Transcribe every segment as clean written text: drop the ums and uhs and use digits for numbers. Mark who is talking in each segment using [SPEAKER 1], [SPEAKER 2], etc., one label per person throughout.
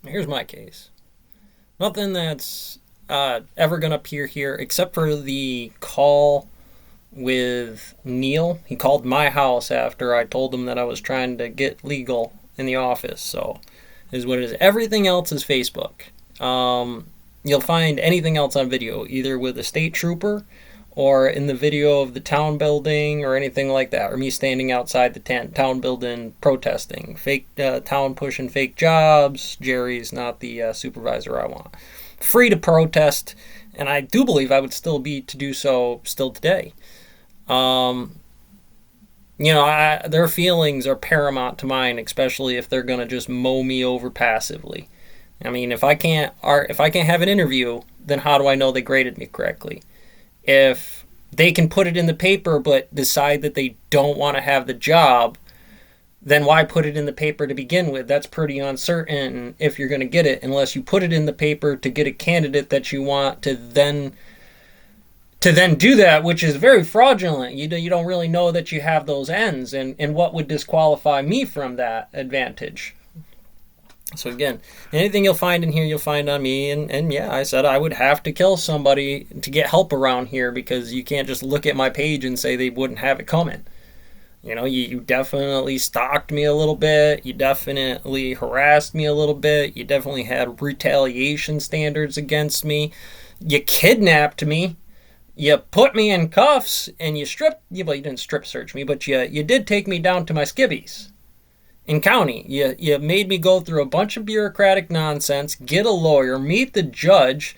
[SPEAKER 1] Here's my case. Nothing that's ever going to appear here except for the call with Neil. He called my house after I told him that I was trying to get legal in the office. So, is what it is. Everything else is Facebook. You'll find anything else on video, either with a state trooper or in the video of the town building or anything like that, or me standing outside the town building protesting. Fake town pushing fake jobs. Jerry's not the supervisor I want. Free to protest, and I do believe I would still be to do so still today. Um, their feelings are paramount to mine, especially if they're gonna just mow me over passively. I mean, if I can't have an interview, then how do I know they graded me correctly? If they can put it in the paper but decide that they don't want to have the job, then why put it in the paper to begin with? That's pretty uncertain if you're going to get it, unless you put it in the paper to get a candidate that you want to then do that, which is very fraudulent. You don't really know that you have those ends, and what would disqualify me from that advantage. So again, anything you'll find in here, you'll find on me. And yeah, I said I would have to kill somebody to get help around here, because you can't just look at my page and say they wouldn't have it coming. You definitely stalked me a little bit. You definitely harassed me a little bit. You definitely had retaliation standards against me. You kidnapped me. You put me in cuffs, and well, you didn't strip search me, but you did take me down to my skivvies in county. You made me go through a bunch of bureaucratic nonsense, get a lawyer, meet the judge,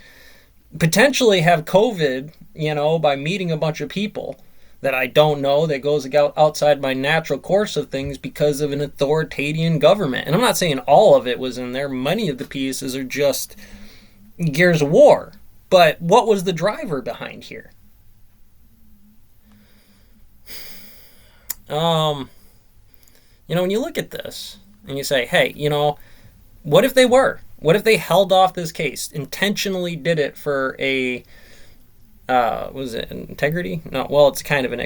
[SPEAKER 1] potentially have COVID, by meeting a bunch of people that I don't know, that goes outside my natural course of things because of an authoritarian government. And I'm not saying all of it was in there. Many of the pieces are just Gears of War. But what was the driver behind here? When you look at this and you say, hey, what if they were? What if they held off this case, intentionally did it for a, was it integrity? No, well, it's kind of an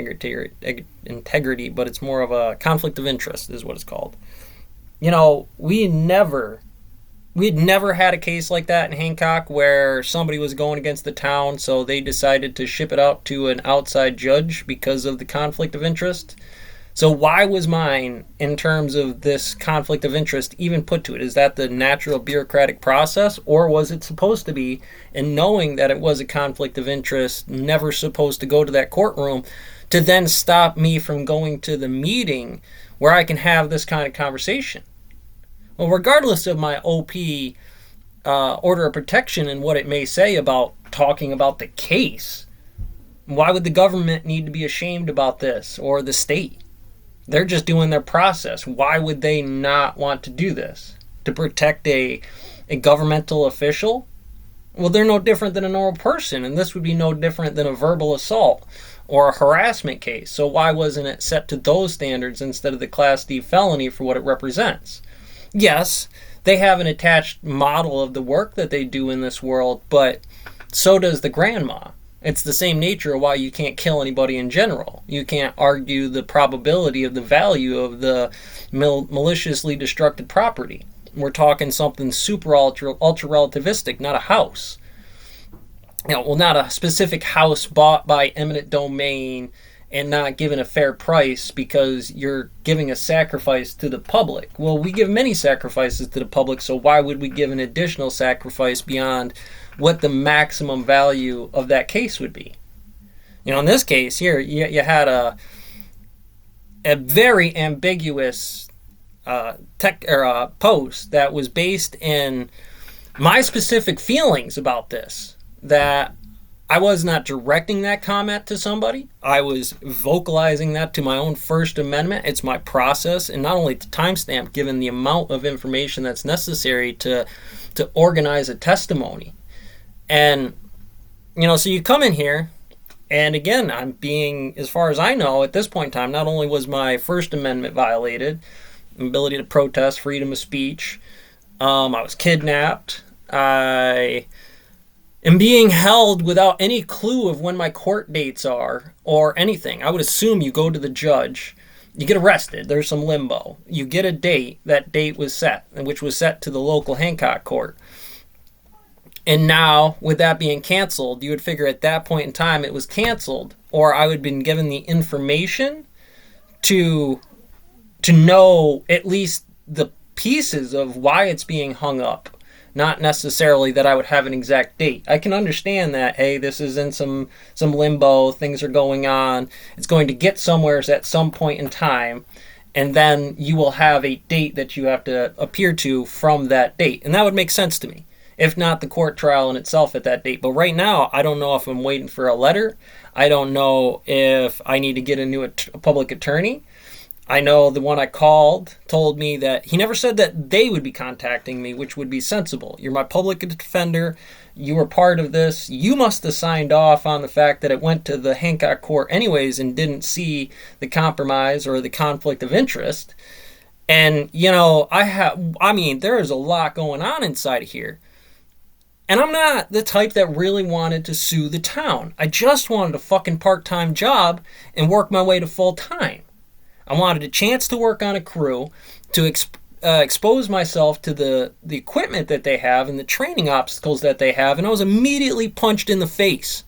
[SPEAKER 1] integrity, but it's more of a conflict of interest is what it's called. We had never had a case like that in Hancock where somebody was going against the town, so they decided to ship it out to an outside judge because of the conflict of interest. So why was mine, in terms of this conflict of interest, even put to it? Is that the natural bureaucratic process, or was it supposed to be, and knowing that it was a conflict of interest, never supposed to go to that courtroom, to then stop me from going to the meeting where I can have this kind of conversation? Well, regardless of my OP order of protection and what it may say about talking about the case, why would the government need to be ashamed about this, or the state? They're just doing their process. Why would they not want to do this? To protect a governmental official? Well, they're no different than a normal person, and this would be no different than a verbal assault or a harassment case. So why wasn't it set to those standards instead of the Class D felony for what it represents? Yes, they have an attached model of the work that they do in this world, but so does the grandma. It's the same nature of why you can't kill anybody in general. You can't argue the probability of the value of the maliciously destructed property. We're talking something super ultra relativistic, not a house. Not a specific house bought by eminent domain and not given a fair price because you're giving a sacrifice to the public. Well, we give many sacrifices to the public, so why would we give an additional sacrifice beyond what the maximum value of that case would be? In this case here, you had a very ambiguous post that was based in my specific feelings about this, that I was not directing that comment to somebody. I was vocalizing that to my own First Amendment. It's my process, and not only the timestamp, given the amount of information that's necessary to organize a testimony. And, so you come in here, and again, I'm being, as far as I know, at this point in time, not only was my First Amendment violated, ability to protest, freedom of speech, I was kidnapped, I am being held without any clue of when my court dates are or anything. I would assume you go to the judge You get arrested. There's some limbo. You get a date. That date was set, which was set to the local Hancock court. And now, with that being canceled, you would figure at that point in time it was canceled, or I would have been given the information to know at least the pieces of why it's being hung up. Not necessarily that I would have an exact date. I can understand that, hey, this is in some limbo, things are going on, it's going to get somewhere at some point in time, and then you will have a date that you have to appear to from that date. And that would make sense to me, if not the court trial in itself at that date. But right now, I don't know if I'm waiting for a letter. I don't know if I need to get a new public attorney. I know the one I called told me that he never said that they would be contacting me, which would be sensible. You're my public defender. You were part of this. You must have signed off on the fact that it went to the Hancock court anyways and didn't see the compromise or the conflict of interest. And, there is a lot going on inside of here. And I'm not the type that really wanted to sue the town. I just wanted a fucking part-time job and work my way to full-time. I wanted a chance to work on a crew, to expose myself to the equipment that they have and the training obstacles that they have, and I was immediately punched in the face.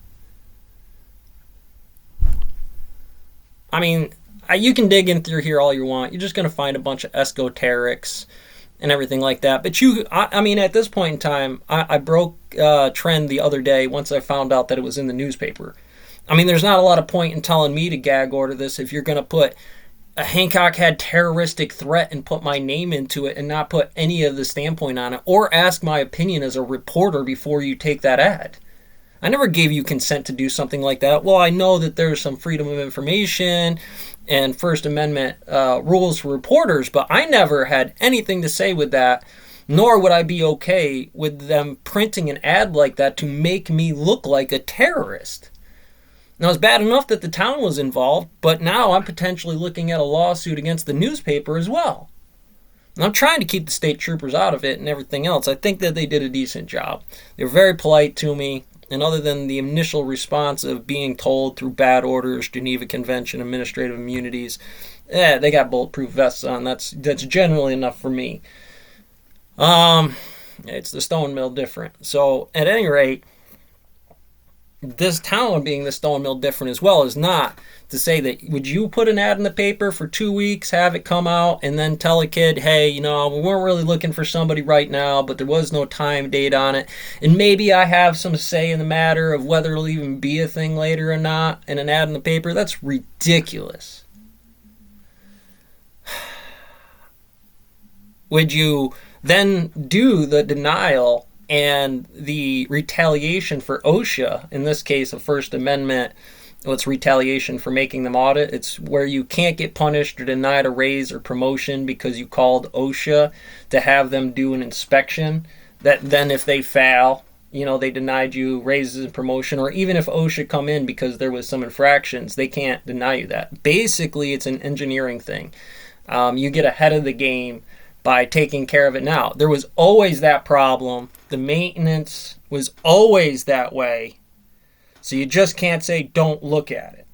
[SPEAKER 1] I mean, you can dig in through here all you want. You're just going to find a bunch of esoterics and everything like that. But at this point in time, I broke trend the other day once I found out that it was in the newspaper. I mean, there's not a lot of point in telling me to gag order this if you're going to put a Hancock had terroristic threat and put my name into it and not put any of the standpoint on it, or ask my opinion as a reporter before you take that ad. I never gave you consent to do something like that. Well, I know that there's some freedom of information and First Amendment rules for reporters, but I never had anything to say with that, nor would I be okay with them printing an ad like that to make me look like a terrorist. Now, it's bad enough that the town was involved, but now I'm potentially looking at a lawsuit against the newspaper as well. And I'm trying to keep the state troopers out of it and everything else. I think that they did a decent job. They were very polite to me, and other than the initial response of being told through bad orders, Geneva Convention, administrative immunities, they got bulletproof vests on. That's generally enough for me. It's the stone mill different. So, at any rate, this town being the stone mill different as well is not to say that would you put an ad in the paper for 2 weeks, have it come out, and then tell a kid, hey, we weren't really looking for somebody right now, but there was no time date on it, and maybe I have some say in the matter of whether it'll even be a thing later or not, and an ad in the paper. That's ridiculous. Would you then do the denial and the retaliation for OSHA, in this case, a First Amendment, it's retaliation for making them audit. It's where you can't get punished or denied a raise or promotion because you called OSHA to have them do an inspection. That then if they fail, they denied you raises and promotion, or even if OSHA come in because there was some infractions, they can't deny you that. Basically, it's an engineering thing. You get ahead of the game by taking care of it now. There was always that problem. The maintenance was always that way. So you just can't say, don't look at it.